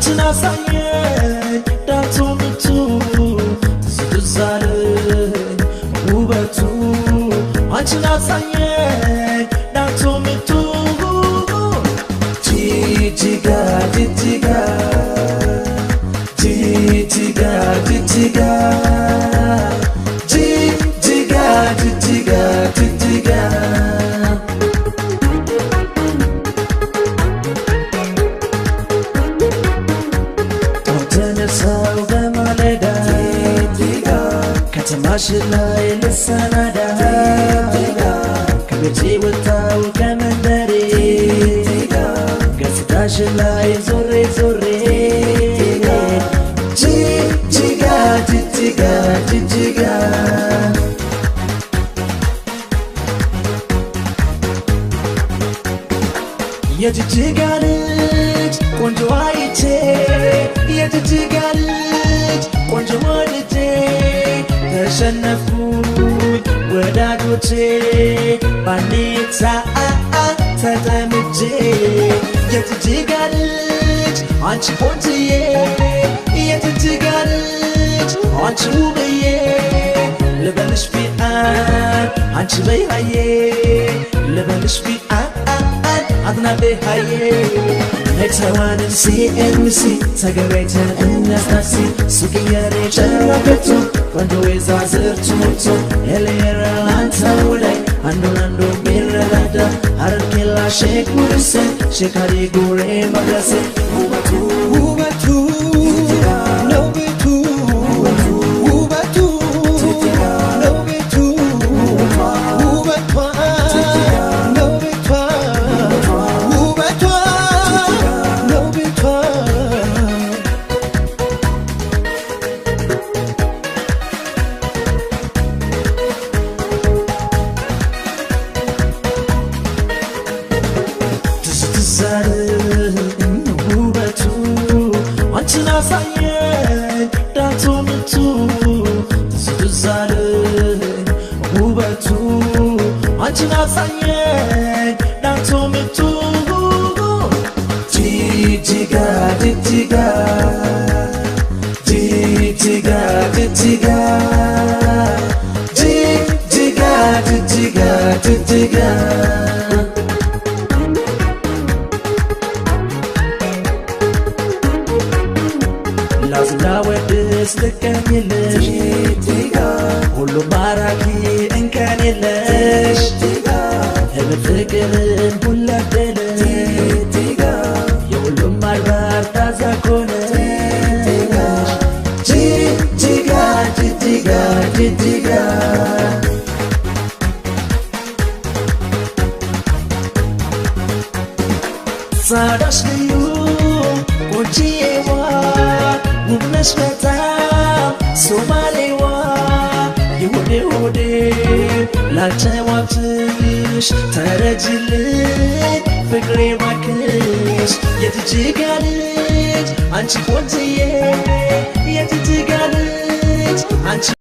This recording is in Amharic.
አንቺን አሳየኝ ዳቶ ምቱ ትዝ አለኝ ውበቱ አንቺን አሳየኝ ዳቶ ምቱ ጂጂጋ ጂጂጋ ጂጂጋ ጂጂጋ ጂጂጋ ጂጂጋ ጂጂጋ ተነሳው በማለዳ ከተማሽ ላይ ልሰናዳ ከቤቴ ወጣው ከመንደሬ ገጽታሽ ላይ ዞሬ ዞሬ ጂጂጋ ጂጂጋ ጂጂጋ የጂጂጋ ልጅ ቆንጆ አይቼ የጂጂጋ ልጅ ቆንጆ ወልጄ ተሸነፍኩኝ ወዳጆቼ ባንዴ ሰዓት ተጠምጄ የጂጂጋ ልጅ አንቺ ቆንጅዬ የጂጂጋ ልጅ አንቺ ውብዬ ልበልሽ ፊአን አንቺ በይሃዬ ልበልሽ ፊአን አድናቤ ሃዬ ነግሰዋንን ሲኤምሲ ተገበይተን እነስታሲ ሱቅየሬ ጨረበቱ ቆንጆ የዛዝርቱ ሞቶ የሌረ አንተው ላይ አንዱን አንዱ ሚረዳዳ አረርኬላ ሼክ ሙርሴ ሼካሪ ጉሬ መድረሴ ውበቱ ውበቱ ነው ቤቱ ውበቱ ነው ቤቱ ውበቷ ነው ቤቷ ውበቷ ነው ቤቷ ውበቱ አንቺን አሳየኝ ዳቶ ምቱ ትዝ አለኝ ውበቱ አንቺን አሳየኝ ዳቶ ምቱ ጂጂጋ ጂጂጋ ጂጂጋ ጂጂጋ ጂጂጋ ጂጂጋ ጂጂጋ ላዝና ወድስ ልቀኝልሽ ሁሉም ማራኪ እንከን የለሽ ህብር ፍቅርን ሁላደለሽ የሁሉም አድባር ታዛ ኮነሽ ጂጂጋ ጂጂጋ ጂጂጋ ጻዳሽ ልዩ ቆንጂዬዋ ውብነሽ በጣም ሶማሌዋ የሆዴ ሆዴ ላጨዋብትሽ ተረጅልኝ ፍቅሬ ባክሽ የጂጂጋ ልጅ አንቺ ቆንጅዬ የጂጂጋ ልጅ አንቺ